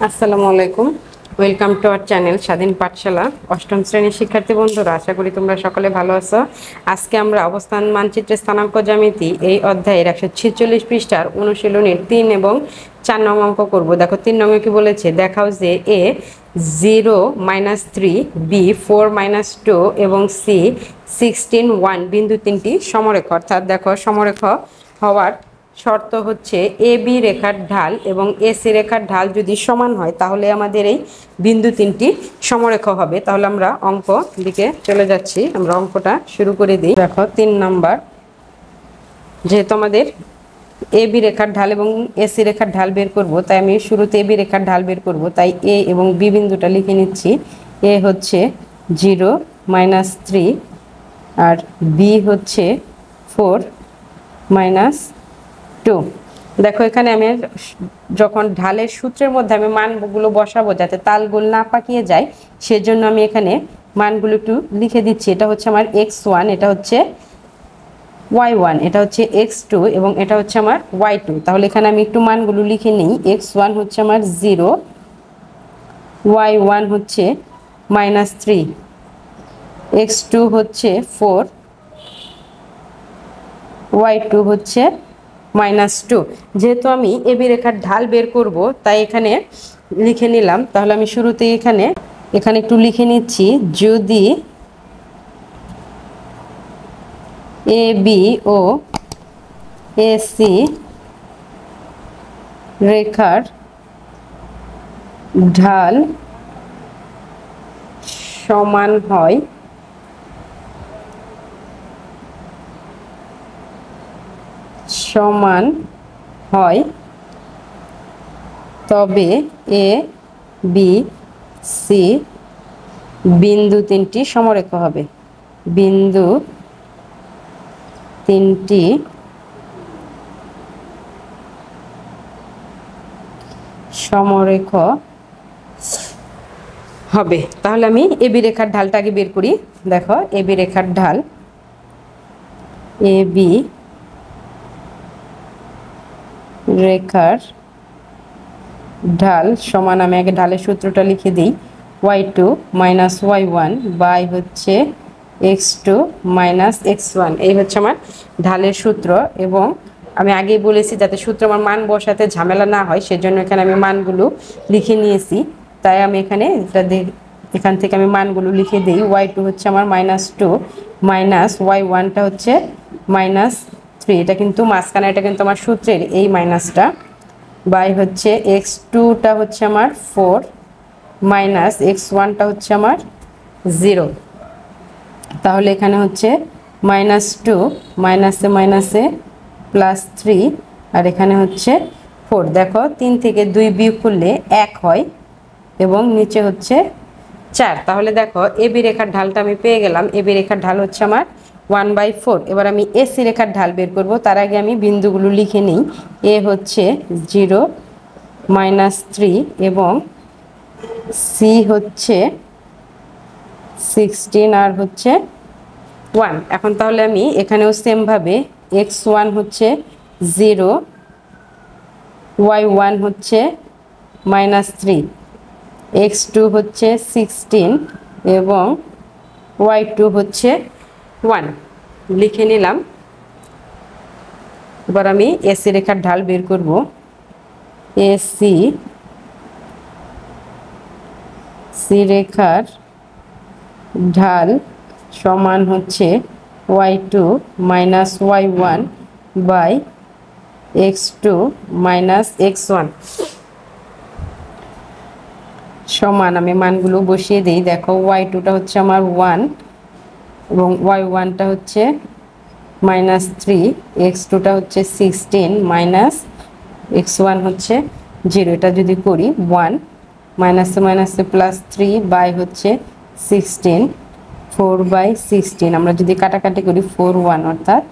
আসসালামু আলাইকুম। Welcome to our channel স্বাধীন পাঠশালা। অষ্টম শ্রেণীর শিক্ষার্থী বন্ধুরা, আশা করি তোমরা সকলে ভালো আছো। আজকে আমরা অবস্থান মানচিত্রের স্থানাঙ্ক জ্যামিতি এই অধ্যায়ের 146 পৃষ্ঠার অনুশীলনীর 3 এবং 4 নং অঙ্ক করব। দেখো 3 নং কি বলেছে, দেখাও যে এ 0 -3, বি 4 -2 এবং সি 16 1 বিন্দু তিনটি সমরেখ। অর্থাৎ দেখো সমরেখ হওয়ার শর্ত হচ্ছে এ বি রেখার ঢাল এবং এসি রেখার ঢাল যদি সমান হয় তাহলে আমাদের এই বিন্দু তিনটি সমরেখ হবে। তাহলে আমরা অঙ্ক দিকে চলে যাচ্ছি, আমরা অঙ্কটা শুরু করে দিই। দেখো 3 নাম্বার, যেহেতু আমাদের এ বি রেখার ঢাল এবং এসি রেখার ঢাল বের করব, তাই আমি শুরুতে এ বি রেখার ঢাল বের করব। তাই এ এবং বি বিন্দুটা লিখে নিচ্ছি। এ হচ্ছে 0 -3 আর বি হচ্ছে 4 -2। দেখো এখানে আমি যখন ঢালের সূত্রের মধ্যে আমি মানগুলো বসাবো যাতে তালগোল না পাকিয়ে যায়, সেজন্য আমি এখানে মানগুলো একটু লিখে দিচ্ছি। এটা হচ্ছে আমার x1, এটা হচ্ছে y1, এটা হচ্ছে x2 এবং এটা হচ্ছে আমার y2। তাহলে এখানে আমি একটু মানগুলো লিখে নিই। x1 হচ্ছে আমার 0, y1 হচ্ছে -3, x2 হচ্ছে 4, y2 হচ্ছে -2। যেহেতু আমি এবি রেখার ঢাল বের করব তাই এখানে লিখে নিলাম। তাহলে আমি শুরুতেই এখানে একটু লিখে নিচ্ছি, যদি এ বি ও এসি রেখার ঢাল সমান হয় তবে এ বি সি বিন্দু তিনটি সমরেখ হবে। বিন্দু তিনটি সমরেখ হবে। তাহলে আমি এবি রেখার ঢালটা আগে বের করি। দেখো এবি রেখার ঢাল, এ বি রেখার ঢাল সমান, আমি আগে ঢালের সূত্রটা লিখে দিই, y2 - y1 বাই হচ্ছে x2 - x1। এই হচ্ছে আমার ঢালের সূত্র। এবং আমি আগেই বলেছি যাতে সূত্র আমার মান বসাতে ঝামেলা না হয়, সেজন্য এখানে আমি মানগুলো লিখে নিয়েছি। তাই আমি এখান থেকে আমি মানগুলো লিখে দিই। y2 হচ্ছে আমার -2 y1টা হচ্ছে -3, এটা কিন্তু মাঝখানে, এটা কিন্তু আমার সূত্রের এই মাইনাসটা, বাই হচ্ছে x2টা হচ্ছে আমার 4 x1টা হচ্ছে আমার 0। তাহলে এখানে হচ্ছে -2 মাইনাসে মাইনাসে +3 আর এখানে হচ্ছে 4। দেখো 3 থেকে 2 বিয়োগ করলে 1 হয় এবং নিচে হচ্ছে 4। তাহলে দেখো এবি রেখার ঢালটা আমি পেয়ে গেলাম। এবি রেখার ঢাল হচ্ছে আমার 1/4। এবার আমি এসি রেখার ঢাল বের করব, তার আগে আমি বিন্দুগুলো লিখে নিই। এ হচ্ছে 0 -3 এবং সি হচ্ছে 16 আর হচ্ছে 1। এখন তাহলে আমি এখানেও সেমভাবে x1 হচ্ছে 0, y1 হচ্ছে -3, x2 হচ্ছে 16 এবং y2 হচ্ছে 1 লিখে নিলাম। এবার আমি এসি রেখার ঢাল বের করব। এসি রেখার ঢাল সমান হচ্ছে y2 - y1 by x2 - x1 সমান, আমি মানগুলো বসিয়ে দিই। দেখো y2টা হচ্ছে আমার 1 এবং y1টা হচ্ছে -3, x2টা হচ্ছে 16 x1 হচ্ছে 0। এটা যদি করি 1 মাইনাসে মাইনাসে +3 বাই হচ্ছে 16, 4/16। আমরা যদি কাটাকাটি করি 4 1 অর্থাৎ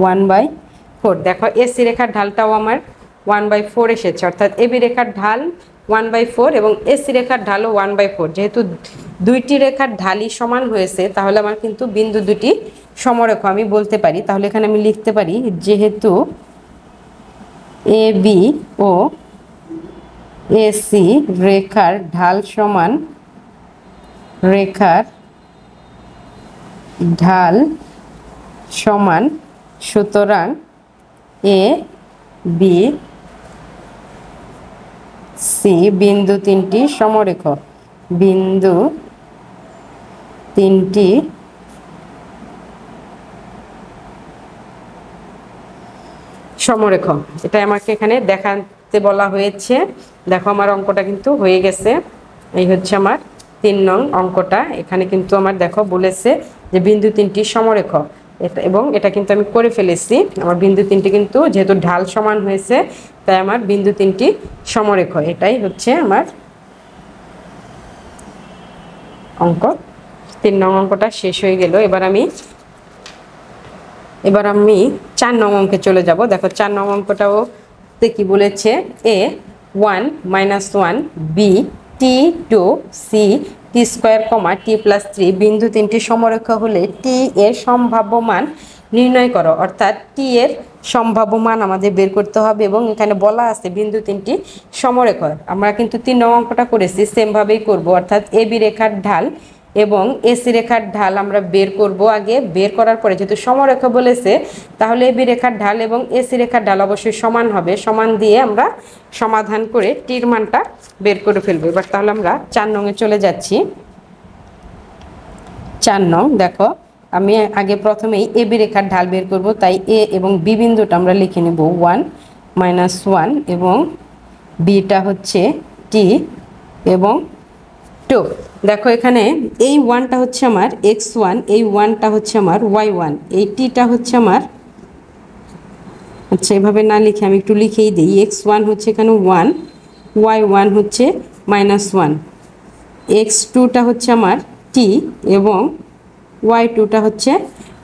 1/4। দেখো এসি রেখার ঢালটাও আমার 1/4 এসেছে, অর্থাৎ এবি রেখার ঢাল 1/4 এবং এসি রেখার ঢালও 1/4। যেহেতু দুইটি রেখার ঢালই সমান হয়েছে তাহলে আমার কিন্তু বিন্দু দুটি সমরেখ আমি বলতে পারি। তাহলে এখানে আমি লিখতে পারি, যেহেতু এ বি ও এসি রেখার ঢাল সমান রেখার ঢাল সমান, সুতরাং এ বি সি বিন্দু তিনটি সমরেখ। বিন্দু তিনটি সমরেখ, এটা আমাকে এখানে দেখাতে বলা হয়েছে। দেখো আমার অঙ্কটা কিন্তু হয়ে গেছে। এই হচ্ছে আমার 3 নং অঙ্কটা। এখানে কিন্তু আমার দেখো বলেছে যে বিন্দু তিনটি সমরেখ, এটা এবং এটা কিন্তু আমি করে ফেলেছি। আমার বিন্দু তিনটি কিন্তু যেহেতু ঢাল সমান হয়েছে, তাই আমার বিন্দু তিনটি সমরেখ। এটাই হচ্ছে আমার অঙ্ক। 3 নং অঙ্কটা শেষ হয়ে গেল। এবার আমি 4 নং অঙ্কে চলে যাব। দেখো 4 নং অঙ্কটাও কি বলেছে, A 1 - 1 B T 2 C T square comma T plus 3 বিন্দু তিনটি সমরেখ হলে টি এর সম্ভাব্য মান নির্ণয় করো। অর্থাৎ টি এর সম্ভাব্য মান আমাদের বের করতে হবে এবং এখানে বলা আছে বিন্দু তিনটি সমরেখ। আমরা কিন্তু 3 নং অঙ্কটা করেছি, সেমভাবেই করব। অর্থাৎ এ বি রেখার ঢাল এবং এসি রেখার ঢাল আমরা বের করব। আগে বের করার পরে যেহেতু সমরেখা বলেছে, তাহলে এবি রেখার ঢাল এবং এসি রেখার ঢাল অবশ্যই সমান হবে। সমান দিয়ে আমরা সমাধান করে টির মানটা বের করে ফেলবো। এবার তাহলে আমরা 4 নং এ চলে যাচ্ছি। 4 নং দেখো, আমি আগে প্রথমেই এবি রেখার ঢাল বের করব, তাই এ এবং বি বিন্দুটা আমরা লিখে নেব 1 - 1 এবং বিটা হচ্ছে টি এবং 2। দেখো এখানে এই 1টা হচ্ছে আমার x1, এই 1টা হচ্ছে আমার y1, এই টিটা হচ্ছে আমার, আচ্ছা এভাবে না লিখে আমি একটু লিখেই দিই। x1 হচ্ছে এখানে 1, y1 হচ্ছে -1, x2টা হচ্ছে আমার টি এবং y2টা হচ্ছে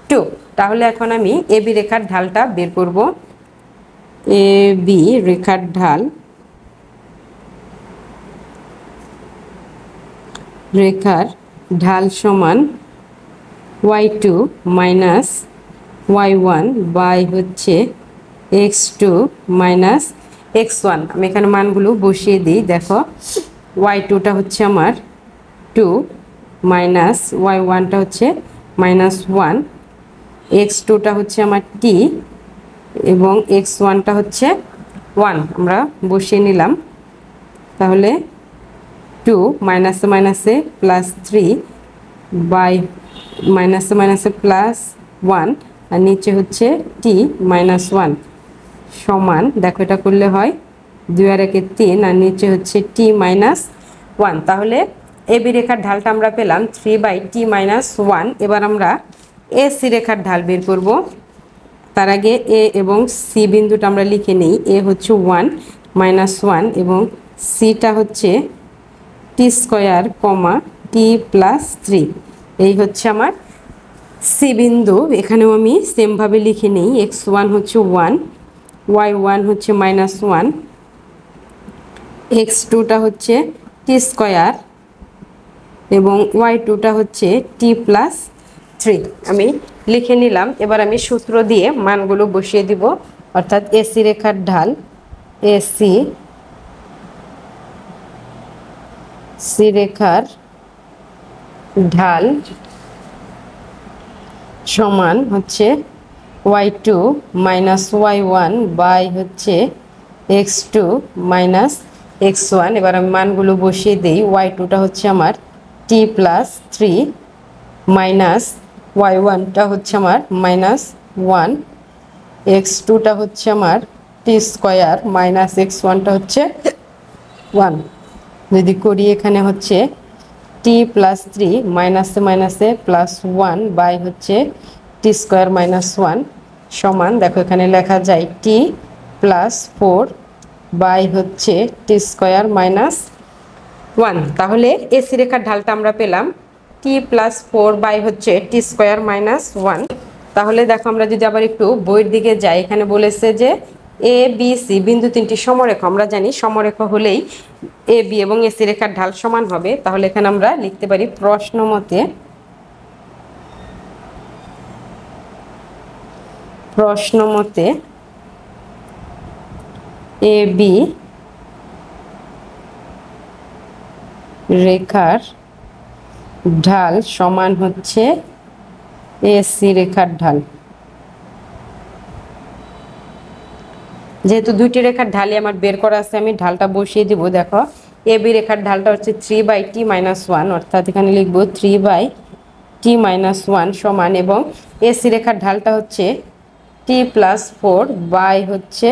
2। তাহলে এখন আমি এবি রেখার ঢালটা বের করব। এবি রেখার ঢাল, রেখার ঢাল সমান y2 মাইনাস y1 বাই হচ্ছে x2 মাইনাস x1। আমি এখানে মানগুলো বসিয়ে দিই। দেখো y2টা হচ্ছে আমার 2 মাইনাস y1টা হচ্ছে -1, x2টা হচ্ছে আমার t এবং x1টা হচ্ছে 1। আমরা বসিয়ে নিলাম। তাহলে 2 মাইনাসে মাইনাসে +3 বাই মাইনাসে মাইনাসে +1 আর নিচে হচ্ছে t -1 সমান, দেখো এটা করলে হয় 2 আর 1 3 আর নিচে হচ্ছে t -1। তাহলে এবি রেখার ঢালটা আমরা পেলাম 3/t -1। এবার আমরা এসি রেখার ঢাল বের করব। তার আগে এ এবং সি বিন্দুটা আমরা লিখে নিই। এ হচ্ছে 1 - 1 এবং সিটা হচ্ছে টি স্কোয়ার কমা টি প্লাস 3। এই হচ্ছে আমার সি বিন্দু। এখানেও আমি সেমভাবে লিখে নিই। x1 হচ্ছে 1, y1 হচ্ছে -1, x2টা হচ্ছে টি স্কোয়ার এবং y2টা হচ্ছে টি প্লাস 3। আমি লিখে নিলাম। এবার আমি সূত্র দিয়ে মানগুলো বসিয়ে দিব। অর্থাৎ এসি রেখার ঢাল, এসি রেখার ঢাল সমান হচ্ছে y2 y1 বাই হচ্ছে x2 x1। এবার আমি মানগুলো বসিয়ে দিই। y2টা হচ্ছে আমার t প্লাস 3 মাইনাস y1টা হচ্ছে আমার -1, x2টা হচ্ছে আমার টি স্কোয়ার মাইনাস x1টা হচ্ছে 1। যদি করি এখানে হচ্ছে t প্লাস 3 মাইনাসে মাইনাসে +1 বাই হচ্ছে টি স্কোয়ার -1 সমান, দেখো এখানে লেখা যায় t প্লাস 4 বাই হচ্ছে টি স্কোয়ার -1। তাহলে এসি রেখার ঢালটা আমরা পেলাম t প্লাস 4 বাই হচ্ছে টি স্কোয়ার -1। তাহলে দেখো আমরা যদি আবার একটু বইয়ের দিকে যাই, এখানে বলেছে যে এ বি সি বিন্দু তিনটি সমরেখ। আমরা জানি সমরেখ হলেই এ বি এবং এসি রেখার ঢাল সমান হবে। তাহলে এখানে আমরা লিখতে পারি প্রশ্ন মতে এ বি রেখার ঢাল সমান হচ্ছে এসি রেখার ঢাল। যেহেতু দুইটি রেখার ঢালই আমার বের করা আছে, আমি ঢালটা বসিয়ে দিব। দেখো এবি রেখার ঢালটা হচ্ছে 3/t-1, অর্থাৎ এখানে লিখবো 3/t-1 সমান, এবং এসি রেখার ঢালটা হচ্ছে t+4 বাই হচ্ছে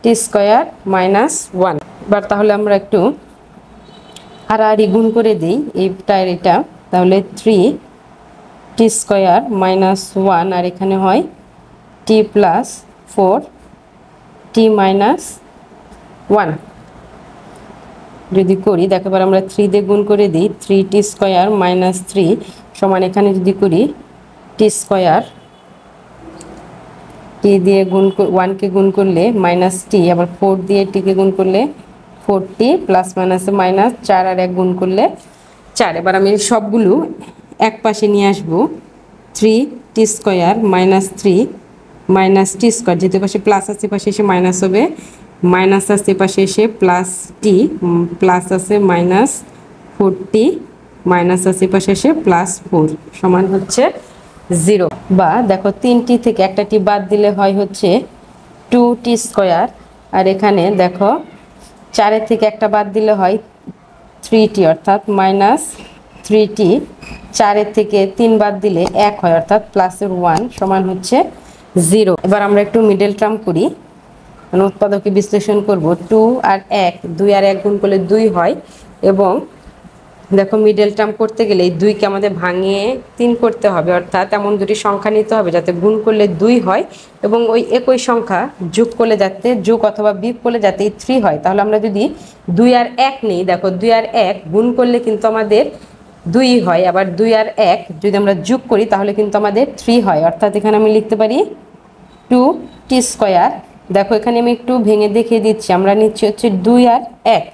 t²-1। এবার তাহলে আমরা একটু আড়াআড়ি গুণ করে দিই এইটার এটা, তাহলে 3t²-1 আর এখানে হয় t+4 t-1 যদি করি, দেখো এবার আমরা 3 দিয়ে গুণ করে দিই। 3t² - 3 সমান, এখানে যদি করি t², t দিয়ে গুণ 1 কে গুণ করলে -t, আবার 4 দিয়ে t কে গুণ করলে 4t, প্লাস মাইনাসে মাইনাস, 4 আর 1 গুণ করলে 4। এবার আমি সবগুলো এক পাশে নিয়ে আসবো। 3t² - 3 -t², যেহেতু পাশে প্লাস আছে পাশে এসে মাইনাস হবে, মাইনাস আছে পাশে এসে প্লাস টি, প্লাস আছে -4t, মাইনাস আছে পাশে এসে +4 সমান হচ্ছে 0। বা দেখো 3t থেকে একটা টি বাদ দিলে হয় হচ্ছে 2t², আর এখানে দেখো 4 থেকে একটা বাদ দিলে হয় 3t, অর্থাৎ -3t। 4 থেকে 3 বাদ দিলে 1 হয়, অর্থাৎ +1 সমান হচ্ছে 0। এবার আমরা একটু মিডল টার্ম করি, মানে উৎপাদকে বিশ্লেষণ করব। 2 আর 1, 2 আর 1 গুণ করলে 2 হয়, এবং দেখো মিডল টার্ম করতে গেলে এই 2কে আমাদের ভাঙিয়ে 3 করতে হবে, অর্থাৎ এমন দুটি সংখ্যা নিতে হবে যাতে গুণ করলে 2 হয়, এবং ওই একই সংখ্যা যোগ করলে যাতে যোগ অথবা বিয়োগ করলে যাতে 3 হয়। তাহলে আমরা যদি 2 আর 1 নিই, দেখো 2 আর 1 গুণ করলে কিন্তু আমাদের 2 হয়, আবার 2 আর 1 যদি আমরা যোগ করি তাহলে কিন্তু আমাদের 3 হয়, অর্থাৎ এখানে আমি লিখতে পারি 2t²। দেখো এখানে আমি একটু ভেঙে দেখিয়ে দিচ্ছি, আমরা নিচ্ছি হচ্ছে 2 আর 1।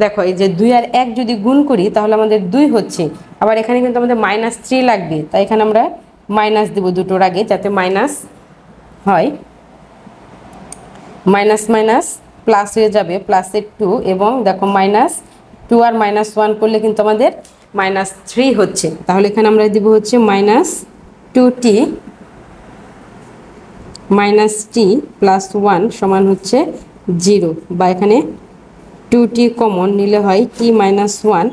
দেখো এই যে 2 আর 1 যদি গুণ করি তাহলে আমাদের 2 হচ্ছে, আবার এখানে কিন্তু আমাদের -3 লাগবে, তাই এখানে আমরা মাইনাস দেব দুটোর আগে যাতে মাইনাস হয়। মাইনাস মাইনাস প্লাস হয়ে যাবে, +2, এবং দেখো -2 আর -1 করলে কিন্তু আমাদের -3 হচ্ছে। তাহলে এখানে আমরা দেব হচ্ছে -2t -t+1 সমান হচ্ছে 0, বা এখানে 2t কমন নিলে হয় t-1,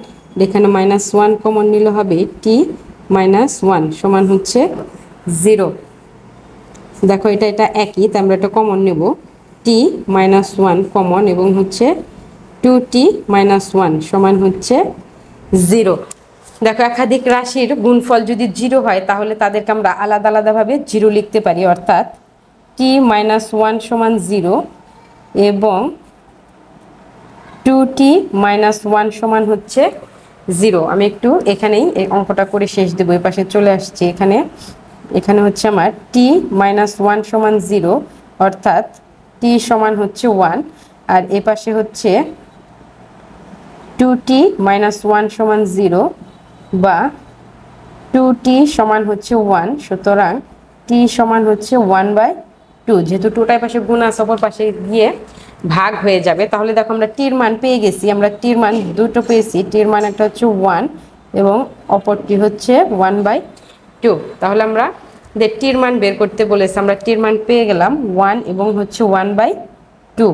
এখানে -1 কমন নিলে হবে t-1 সমান হচ্ছে 0। দেখো এটা একই, তাই আমরা এটা কমন নেব, t-1 কমন, এবং হচ্ছে 2t-1 সমান হচ্ছে 0। দেখো একাধিক রাশির গুণফল যদি 0 হয় তাহলে তাদেরকে আমরা আলাদা আলাদাভাবে 0 লিখতে পারি, অর্থাৎ t-1 সমান 0 এবং 2t-1 সমান হচ্ছে 0। আমি একটু এখানেই এই অঙ্কটা করে শেষ দেবো, এই পাশে চলে আসছি। এখানে হচ্ছে আমার t-1 সমান 0, অর্থাৎ t সমান হচ্ছে 1, আর এ পাশে হচ্ছে 2t-1 সমান 0 বা 2t সমান হচ্ছে 1, সুতরাং t সমান হচ্ছে 1/2। যেহেতু 2টার পাশে গুণ আছে, অপর পাশে গিয়ে ভাগ হয়ে যাবে। তাহলে দেখো আমরা টির মান পেয়ে গেছি, আমরা টির মান দুটো পেয়েছি। টির মান একটা হচ্ছে 1 এবং অপরটি হচ্ছে 1/2। তাহলে আমরা টির মান বের করতে বলেছে, আমরা টির মান পেয়ে গেলাম 1 এবং হচ্ছে 1/2।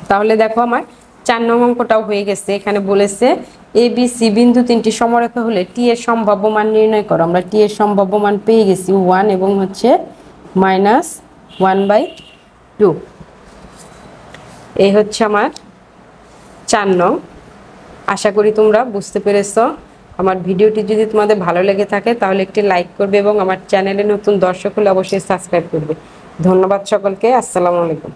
তাহলে দেখো আমার 4 নং অঙ্কটাও হয়ে গেছে। এখানে বলেছে এ বি সি বিন্দু তিনটি সমরেখা হলে টি এর সম্ভাব্য মান নির্ণয় করো। আমরা টি এর সম্ভাব্য মান পেয়ে গেছি 1 এবং হচ্ছে -1/2। এই হচ্ছে আমার 4 নং। আশা করি তোমরা বুঝতে পেরেছো। আমার ভিডিওটি যদি তোমাদের ভালো লেগে থাকে তাহলে একটি লাইক করবে এবং আমার চ্যানেলে নতুন দর্শক হলে অবশ্যই সাবস্ক্রাইব করবে। ধন্যবাদ সকলকে। আসসালামু আলাইকুম।